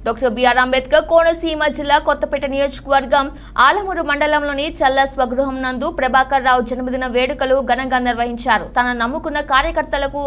Doctor BR Ambedkar Konaseema జిల్లా కొత్తపేట నియోజకవర్గం ఆలమూరు మండలంలోని చల్ల స్వగృహం నందు ప్రభాకర్ రావు జన్మదిన వేడుకలు ఘనంగా నిర్వహించారు. తన నమ్ముకున్న కార్యకర్తలకు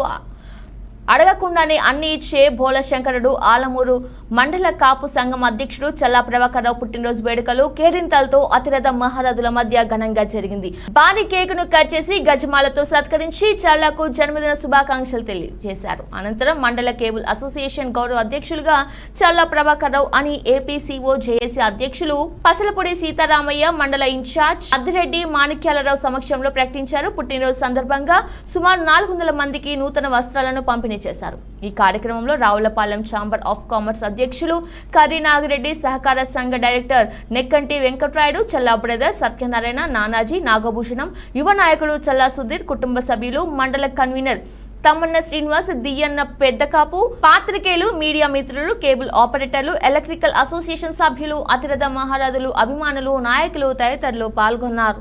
అడగకుండానే అన్ని ఇచ్చే భోలశంకరుడు ఆలమూరు మండల కాపు సంఘం అధ్యక్షుడు చల్లా ప్రభాకర్ రావు పుట్టినరోజు వేడుకలు కేరింతలతో అతిరథ మహారథుల మధ్య ఘనంగా జరిగింది. భారీ కేకును కట్ చేసి గజమాలతో సత్కరించి చల్లాకు జన్మదిన శుభాకాంక్షలు తెలియజేశారు. అనంతరం మండల కేబుల్ అసోసియేషన్ గౌరవ అధ్యక్షులుగా చల్లా ప్రభాకర్ రావు అని ఏపీసీఓ జేఏసీ అధ్యక్షులు పసలపూడి సీతారామయ్య, మండల ఇన్ఛార్జ్ అద్దిరెడ్డి మాణిక్యాలరావు సమక్షంలో ప్రకటించారు. పుట్టినరోజు సందర్భంగా సుమారు 400 మందికి నూతన వస్త్రాలను పంపిణీ చేశారు. ఈ కార్యక్రమంలో రావులపాలెం ఛాంబర్ ఆఫ్ కామర్స్ అధ్యక్షులు కర్రీ నాగిరెడ్డి, సహకార సంఘ డైరెక్టర్ నెక్కంటి వెంకట్రాయుడు, చల్లా బ్రదర్ సత్యనారాయణ, నానాజీ, నాగభూషణం, యువ నాయకుడు చల్లా సుధీర్, కుటుంబ సభ్యులు, మండల కన్వీనర్ తమ్మన్న శ్రీనివాస్, దియ్యన్న పెద్దకాపు, పాత్రికేయులు, మీడియా మిత్రులు, కేబుల్ ఆపరేటర్లు, ఎలక్ట్రికల్ అసోసియేషన్ సభ్యులు, అతిరథ మహారథులు, అభిమానులు, నాయకులు తదితరులు పాల్గొన్నారు.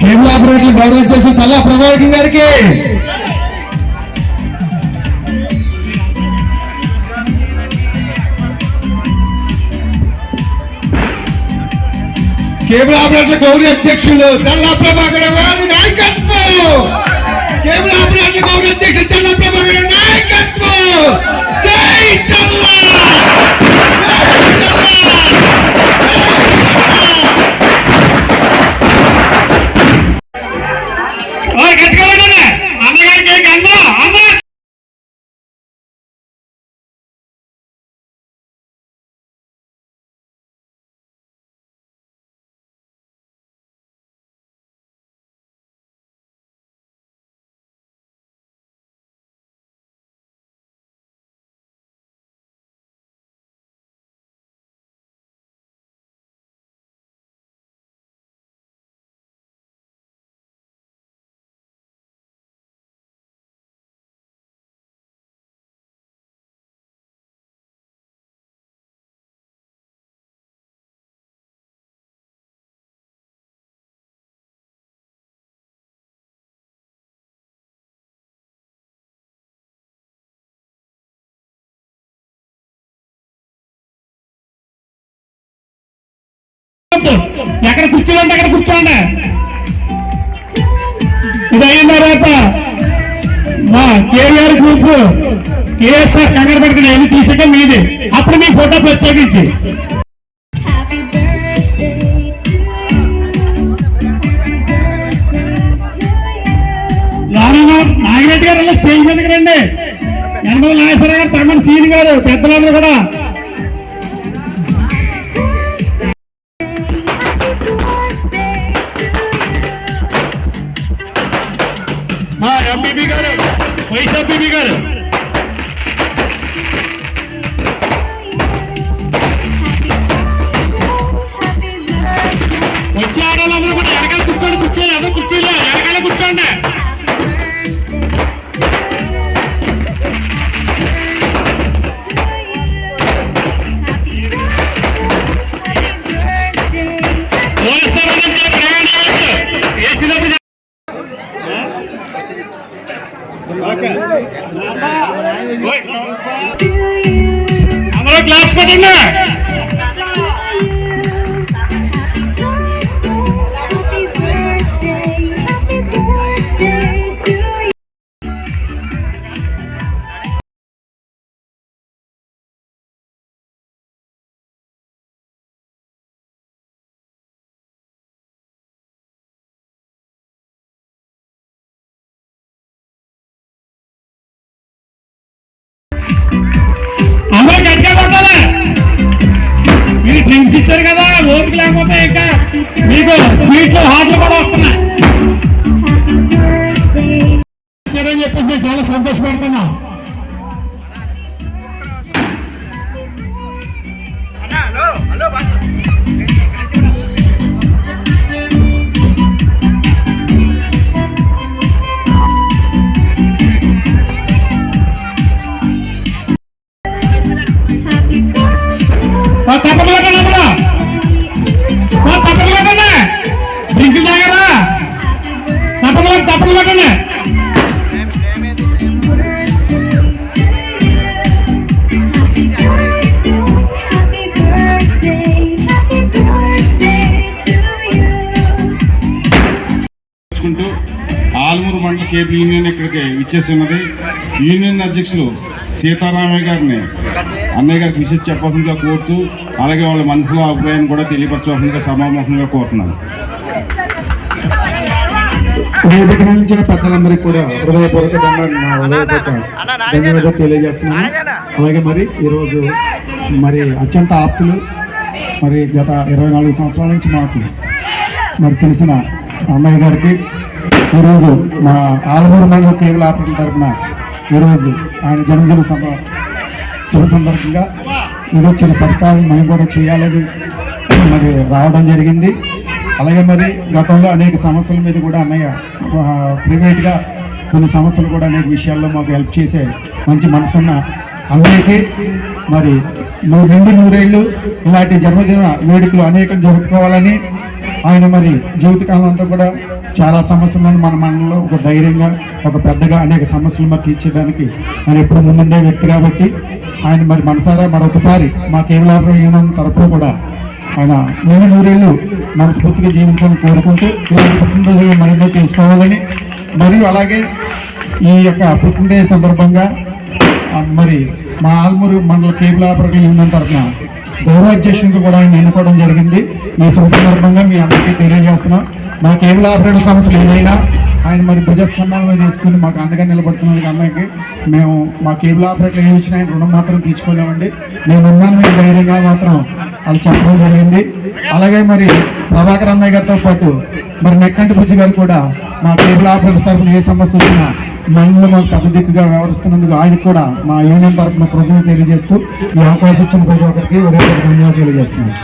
కేబుల్ ఆపరేటర్లు గౌరవం చేసిన చల్లా ప్రభాకర్ గారికి కేబుల్ ఆపరేటర్ల గౌరవ అధ్యక్షులు చల్లా ప్రభాకర్ గారి నాయకత్వం. కేబుల్ ఆపరేటర్ల గౌరవ అధ్యక్షులు చల్లా ప్రభాకర్ నాయకత్వం. జై చల్లా. ఎక్కడ కూర్చోండి, అక్కడ కూర్చోండి. ఇది అయిన తర్వాత మా కేఆర్ గ్రూప్ కేఎస్ఆర్ కంగారు పెట్టుకుని ఎన్ని తీసాక మీది, అప్పుడు మీ ఫోటో ప్రత్యేకించి నాగిరెడ్డి గారు అలా స్టేజ్ మీదకి రండి. యనమల నాగేశ్వర గారు, తమ్మని సీని గారు, పెద్దలందరూ కూడా మా ఎంపీపీ గారు, వైస్ ఎంపీపీ గారు, వచ్చే ఆడవాళ్ళందరూ కూడా వెనకాల కూర్చోండి. కూర్చోండి, అందరూ కూర్చోలే, వెనకాల కూర్చోండి. అందరూ క్లాప్స్ కొట్టండి. అందరూ గట్టిగా కొట్టాలి. మీరు డ్రింక్స్ ఇచ్చారు కదా, ఓపిక లేకపోతే ఇంకా మీకు స్వీట్లు హాట్లు కూడా వస్తున్నాయి. ఇచ్చారని చెప్పి మేము చాలా సంతోషపడుతున్నాం. హలో కేబుల్ యూనియన్ ఇక్కడికి ఇచ్చేస్తున్నది. యూనియన్ అధ్యక్షులు సీతారామయ్య గారిని అన్నయ్య గారికి విషయం చెప్పాల్సిందిగా కోరుతూ, అలాగే వాళ్ళ మనసులో అభిప్రాయాన్ని కూడా తెలియపరచవలసిందిగా సమాముఖంగా కోరుతున్నాను. వేదిక నుంచి పెద్దలందరికీ కూడా హృదయపూర్వక ధన్యవాదాలు తెలియజేస్తున్నాను. అలాగే మరి ఈరోజు మరి అత్యంత ఆప్తులు, మరి గత 24 సంవత్సరాల నుంచి మాకు మరి తెలిసిన అన్నయ్య గారికి ఈరోజు మా ఆలమూరు మండలం కేబుల్ ఆపరేటర్ల తరఫున ఈరోజు ఆయన జన్మదిన శుభ సందర్భంగా ఇది వచ్చిన సర్కారు మేము కూడా చేయాలని మరి రావడం జరిగింది. అలాగే మరి గతంలో అనేక సమస్యల మీద కూడా అన్నయ్య ప్రైవేట్గా కొన్ని సమస్యలు కూడా అనేక విషయాల్లో మాకు హెల్ప్ చేసే మంచి మనసున్న అన్నయ్యకి మరి నిండు నూరేళ్ళు ఇలాంటి జన్మదిన వేడుకలు అనేకం జరుపుకోవాలని, ఆయన మరి జీవితకాలం అంతా కూడా చాలా సమస్యలను మన మనలో ఒక ధైర్యంగా ఒక పెద్దగా అనేక సమస్యలు మరి తీర్చడానికి ఆయన ఎప్పుడు ముందుండే వ్యక్తి కాబట్టి ఆయన మరి మనసారా మరొకసారి మా కేబుల్ ఆపరేటర్ యూనియన్ తరఫున కూడా ఆయన నిండు నూరేళ్ళు మనస్ఫూర్తిగా జీవించాలని కోరుకుంటూ ఇలాంటి పుట్టినరోజులు మరెన్నో చేసుకోవాలని, మరియు అలాగే ఈ యొక్క పుట్టినరోజు సందర్భంగా మరి మా ఆల్మూరు మండల కేబుల్ ఆపరేటర్ యూనియన్ తరఫున గౌరవాధ్యక్షునికి కూడా ఆయన ఎన్నుకోవడం జరిగింది. ఈ శుభ సందర్భంగా మీ అందరికీ తెలియజేస్తున్నాం. మా కేబుల్ ఆపరేటర్ సమస్యలు ఏదైనా ఆయన మరి భుజస్కంధాల మీద తీసుకుని మాకు అండగా నిలబడుతున్నందుకు అన్నయ్యకి మేము మా కేబుల్ ఆపరేటర్ ఏమి ఇచ్చినా ఆయన రుణం మాత్రం తీసుకోలేమండి. నేను ఉన్నాను మీకు ధైర్యంగా మాత్రం అది చెప్పడం జరిగింది. అలాగే మరి ప్రభాకర్ అన్నయ్య గారితో పాటు మరి నెక్కంటి బుజ్జి గారు కూడా మా కేబుల్ ఆపరేటర్స్ తరఫున ఏ సమస్య వచ్చినా మనలో మాకు పెద్ద దిక్కుగా వ్యవహరిస్తున్నందుకు ఆయనకు కూడా మా యూనియన్ తరఫున కృతజ్ఞతలు తెలియజేస్తూ ఈ అవకాశం ఇచ్చిన ప్రతి ఒక్కరికి ఉదయం ధన్యవాదాలు తెలియజేస్తున్నాను.